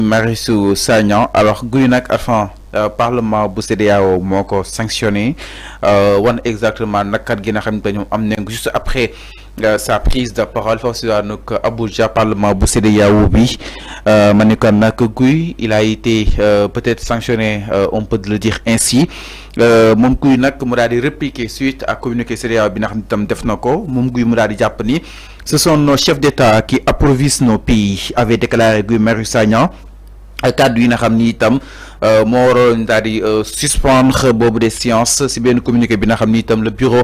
Marius Sagna alors Guy nag enfin parlement bu CEDEAO moo ko sanctionné wan exactement nakkat gi nga xam ne ñoom am nañ juste après sa prise de parole foofu si daanaka Abuja parlement bu CEDEAO bi ma ne kon nag Guy il a été peut-être sanctionné on peut le dire ainsi moom Guy nag mu daal di répliquer suite à communiqué CEDEAO bi nga xam ne itam def na ko moom Guy mu daal di jàpp ni ce sont nos chefs d'État qui approvissent nos pays avait déclaré Guy Marius Sagna cadre yi nga xam ni itam moo waroon daal di suspendre boobu des séances si benn communiqué bi nga xam ni itam le bureau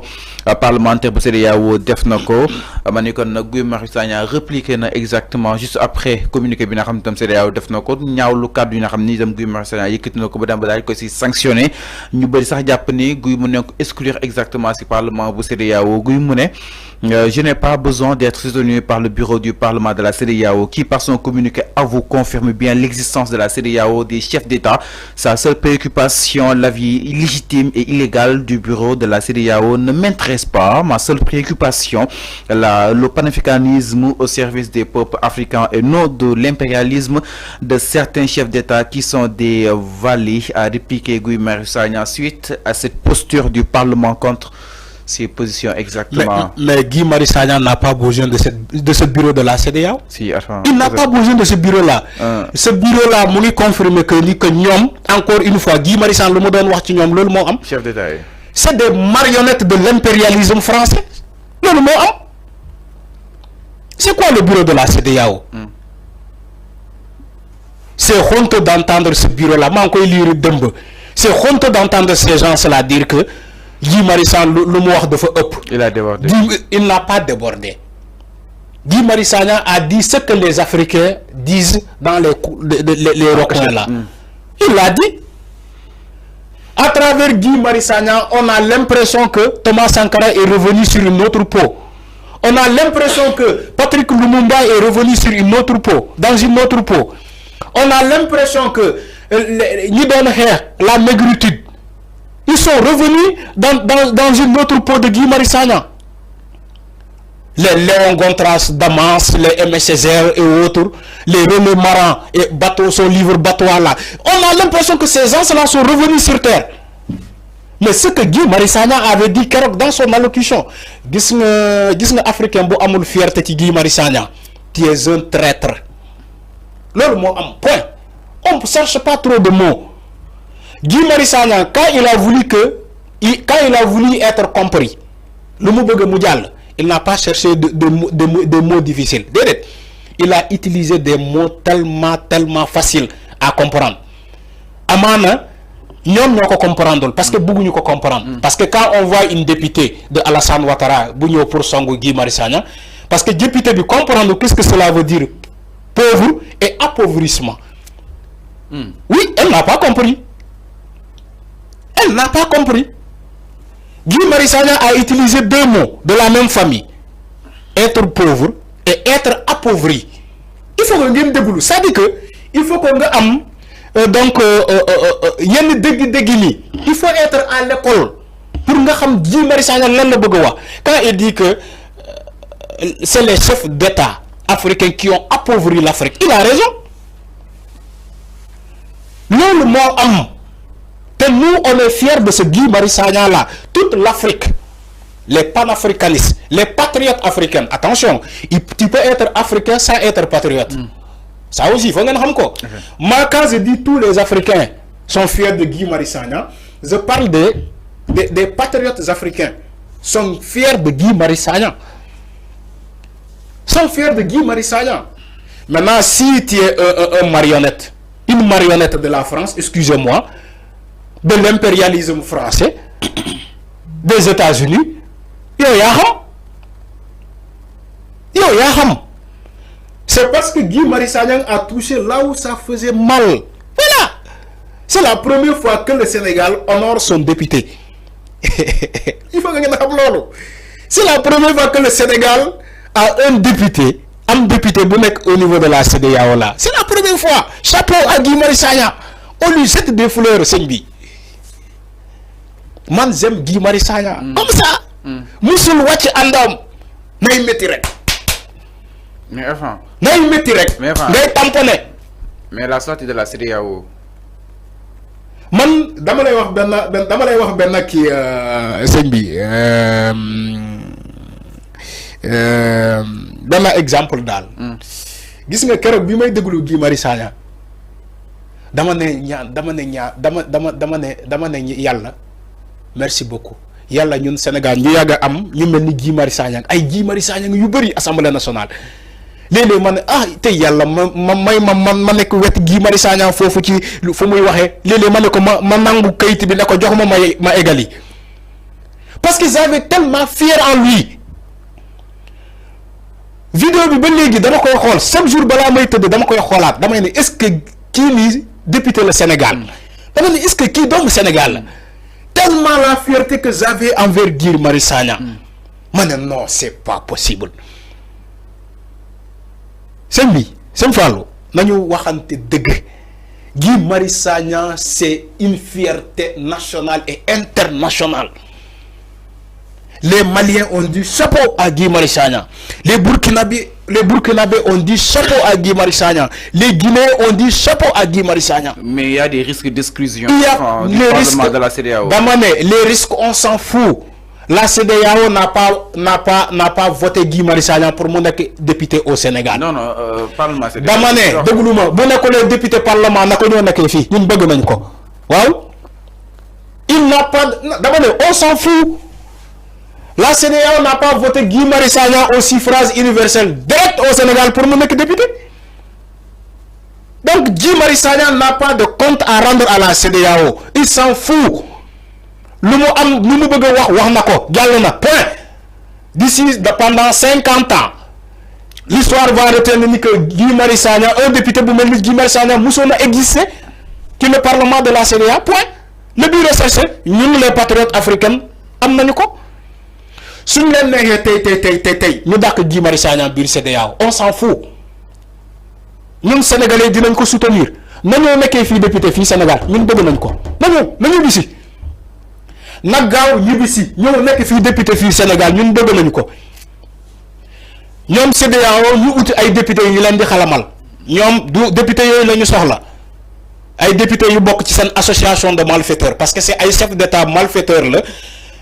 parlementaire bu CEDEAO def na ko ma ni kon nag Guy Marius Sagna répliqué na exactement juste après communiqué bi nga xam ni itam CEDEAO def na ko ñaawlu cadre yi nga xam ni itam Guy Marius Sagna yëkkati na ko ba dem ba daal di ko si sanctionné ñu bëri sax jàpp ni Guy mu ne ko exclure exactement si parlement bu CEDEAO Guy mu ne je n'ai pas besoin d'être soutenu par le bureau du parlement de la CEDEAO qui par son communiqué avoue confirme bien l'existence de la CEDEAO des chefs d'État. Sa seule préoccupation, l'avis illégitime et illégal du bureau de la CEDEAO ne m'intéresse pas. Ma seule préoccupation, le panafricanisme au service des peuples africains et non de l'impérialisme de certains chefs d'État qui sont des valets, a répliqué Guy Marius Sagna suite à cette posture du Parlement contre ces positions exactement. Mais Guy Marius Sagna n'a pas besoin de ce bureau de la CEDEAO. Si, enfin, il n'a pas besoin de ce bureau-là. Ce bureau-là, moi, confirme que nous, encore une fois, Guy Marius Sagna, le donne wax ci ñom lolu mo am. Chef d'État. C'est des marionnettes de l'impérialisme français. Lolu mo am. C'est quoi le bureau de la CEDEAO? C'est honte d'entendre ce bureau-là. Man koy lire demb. C'est honte d'entendre ces gens-là dire que Guy Marius Sagna le mu wax dafa ëpp. Il a débordé. Il n'a pas débordé. Guy Marius Sagna a dit ce que les Africains disent dans les recoins là. Il l'a dit. À travers Guy Marius Sagna, on a l'impression que Thomas Sankara est revenu sur une autre peau. On a l'impression que Patrick Lumumba est revenu sur une autre peau, dans une autre peau. On a l'impression que la négritude, ils sont revenus dans une autre peau de Guy Marius Sagna. Les Léon Gontras, Damas, les MSCR et autres, les René Maran et bateau, son livre Bateau là. On a l'impression que ces gens-là sont revenus sur terre. Mais ce que Guy Marius Sagna avait dit dans son allocution, gis nga africain bu amul fierté ci Guy Marius Sagna, tu es un traître. Le mot am point. On ne cherche pas trop de mots. Guy Marius Sagna, quand il a voulu être compris, le mot bëgg mu jall, il n'a pas cherché de mots difficiles. Il a utilisé des mots tellement faciles à comprendre. Amana, nous ne comprendre parce que beaucoup ne comprendre. Parce que quand on voit une députée de Alassane Ouattara, pour Songo Guy Marius Sagna, parce que député de comprendre qu'est-ce que cela veut dire pauvre et appauvrissement. Oui, elle n'a pas compris. Elle n'a pas compris. Guy Marius Sagna a utilisé deux mots de la même famille. Être pauvre et être appauvri. Il faut qu'on ait des ça dit que il faut qu'on ait donc il faut être à l'école pour nga xam Guy Marius Sagna lan la bëgg wax quand il dit que c'est les chefs d'État africains qui ont appauvri l'Afrique. Il a raison. Loolu moo am. Et nous, on est fiers de ce Guy Marius Sagna là. Toute l'Afrique, les panafricanistes, les patriotes africains. Attention, tu peux être africain sans être patriote. Ça aussi, il faut que nous sachions. Moi, quand je dis tous les Africains sont fiers de Guy Marius Sagna, je parle des patriotes africains. Sont fiers de Guy Marius Sagna. Sont fiers de Guy Marius Sagna. Maintenant, si tu es un marionnette, une marionnette de la France, excusez-moi, de l'impérialisme français, des États-Unis, c'est parce que Guy Marius Sagna a touché là où ça faisait mal. Voilà. C'est la première fois que le Sénégal honore son député. Il faut que nous sachions. C'est la première fois que le Sénégal a un député au niveau de la CEDEAO là. C'est la première fois. Chapeau à Guy Marius Sagna. On lui jette des fleurs, Senbi. Man j'aime Guy Marius Sagna comme ça. Musul wacc andam nay metti rek. Mais enfin. Nay metti rek. Ngay tamponné. Mais la sortie de la CEDEAO. Man dama lay wax benn kii sëñ bi benn exemple daal. gis nga keroog bi may déglu Guy Marius Sagna dama ne yàlla merci beaucoup yàlla ñun Sénégal ñu yàgg a am ñu mel ni Guy Marius Sagna ay Guy Marius Sagna yu bëri assemblée nationale léeg-léeg ma ne tey yàlla ma nekk wet Guy Marius Sagna foofu ci fu muy waxee léeg-léeg ma ne ko ma nangu kayit bi ne ko jox ma égali parce que j'avais tellement fier en lui. vidéo bi ba léegi dama koy xool chaque jour balaa may tëdd dama koy xoolaat damay ne est-ce que kii nii député le Sénégal dama ne est-ce que kii doomu Sénégal la tellement la fierté que j'avais envers Guy Marius Sagna ma ne non c'est pas possible sëñ bi sëñ Fallou nañu waxante dëgg Guy Marius Sagna c'est une fierté nationale et internationale. Les Maliens ont dit chapeau à Guy Marius Sagna. Les Burkinabés ont dit chapeau à Guy Marius Sagna. Les Guinéens ont dit chapeau à Guy Marius Sagna. Mais il y a des risques d'exclusion. Il y a les risques de la CEDEAO. Les risques, on s'en fout. La CEDEAO n'a pas voté Guy Marius Sagna pour mon député au Sénégal. Non, Parlement CEDEAO. Damane, déglu-moi, bu nekk les députés parlement nako ñoo nekk fi ñun bëgg nañ ko. Waaw? Il n'a pas Damane, on s'en fout. La CEDEAO n'a pas voté Guy Marius Sagna au suffrage universel direct au Sénégal pour mon député. Donc Guy Marius Sagna n'a pas de compte à rendre à la CEDEAO. Il s'en fout. Lu mu bëgg wax nako, jall na point. D'ici pendant 50 ans, l'histoire va retenir que Guy Marius Sagna, un député bu mel ni Guy Marius Sagna musoon na exister ci le parlement de la CEDEAO point. Le bureau cherché, ñun les patriotes africains am nañu ko. Suñ leen neexee tey ñu dàq Guy Marius Sagna biir CEDEAO on s'en fout ñun sénégalais dinañ ko soutenir nañoo nekkee fii député fii Sénégal ñun bëgg nañ ko nañu bisi nag gaaw ñibbisi ñëw nekk fii député fii Sénégal ñun bëgg nañ ko ñoom CEDEAO ñu uti ay député yu leen di xalamal ñoom du député yooyu la ñu soxla ay député yu bokk ci seen association de malfaiteurs parce que c'est ay chef d'état malfaiteurs la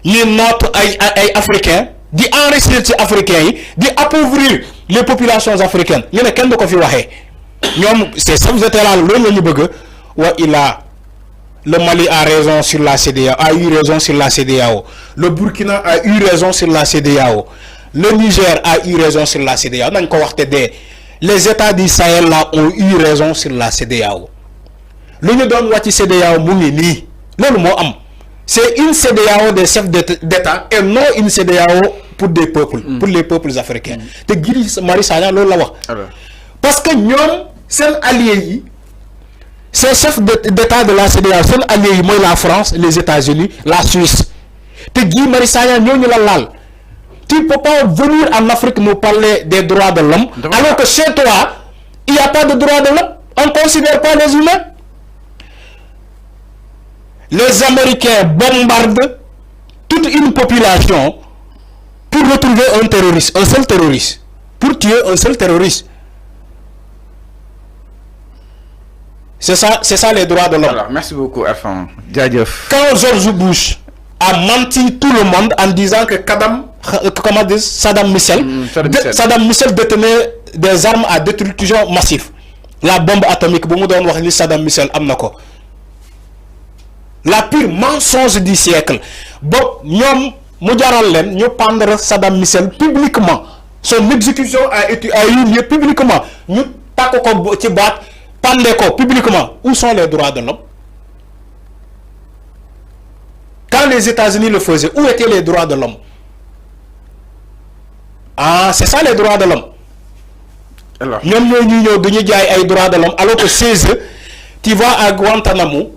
ñi noot ay africains di enrichir ci africains yi di appauvrir les populations africaines ñu ne kenn du ko fi waxee ñoom c'est chef d'état la loolu la ñu bëgg le Mali a raison sur la CEDEAO, a eu raison sur la CEDEAO. Le Burkina a eu raison sur la CEDEAO. Le Niger a eu raison sur la CEDEAO. Les États du Sahel là ont eu raison sur la CEDEAO. L'Union de CEDEAO Mounini, c'est une CEDEAO des chefs d'État et non une CEDEAO pour des peuples, pour les peuples africains. De Guy Marius Sagna parce que nous, c'est alliés. Ces chefs d'État de la CEDEAO sont alliés, la France, les États-Unis, la Suisse. Guy Marius Sagna, tu ne peux pas venir en Afrique nous parler des droits de l'homme, alors que chez toi, il n'y a pas de droits de l'homme. On ne considère pas les humains. Les Américains bombardent toute une population pour retrouver un terroriste, un seul terroriste, pour tuer un seul terroriste. C'est ça les droits de l'homme. Alors, merci beaucoup, Afan. Quand George Bush a menti tout le monde en disant que Saddam Hussein détenait des armes à destruction massive. La bombe atomique, Saddam Hussein amnako. La pire mensonge du siècle. Bon, nous pendre Saddam Hussein publiquement. Son exécution a eu lieu publiquement. Nous publiquement. Où sont les droits de l'homme? Quand les États-Unis le faisaient, où étaient les droits de l'homme? Ah, c'est ça les droits de l'homme. Alors, droits de l'homme. Alors que 16, tu vas à Guantanamo,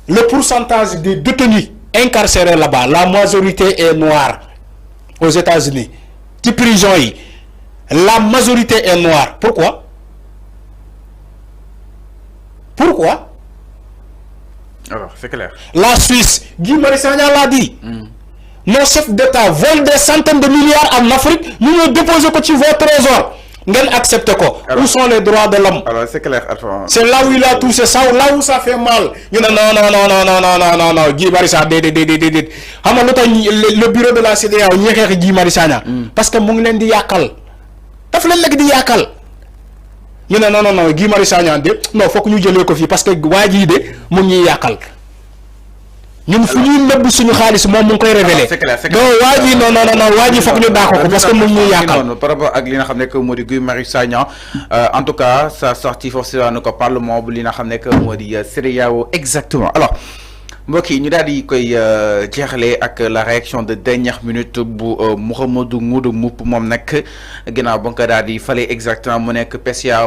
le pourcentage des détenus incarcérés là-bas, la majorité est noire aux États-Unis. Tu prison, la majorité est noire. Pourquoi? Pourquoi? Alors, c'est clair. La Suisse, Guy Marius Sagna l'a dit. Nos chefs d'État volent des centaines de milliards en Afrique. Nous nous déposons que tu vas au trésor. ngeen accepté ko. Où sont les droits de l'homme? Alors c'est clair, c'est là où il a touché ça, là où ça fait mal. ñu ne non Guy Marius Sagna déedéet xam nga lu tax le bureau de la CEDEAO ñi xeex Guy Marius Sagna parce que mu ngi leen di yàqal daf leen nekk di yàqal. ñu ne non Guy Marius Sagna de non foog ñu jëlee ko fii parce que waa jii de mu ngi ñuy yàqal. ñun fu ñuy nëbb suñu xaalis moom mu ngi koy révélé. non waa ji non waa ji foog ñu daako ko parce que mu ngi ñuy yàqal. par rapport ak li nga xam ne que moo di Guy Marius Sagna en tout cas sa sortie forcément ko parlement bu li nga xam ne que moo di CEDEAO exactement. alors mbokk yi ñu daal di koy jeexalee ak la réaction de dernière minute bu Mouhamadou Ngouda Mboup moom nag ginnaaw ba nga ko daal di fale exactement mu nekk PCA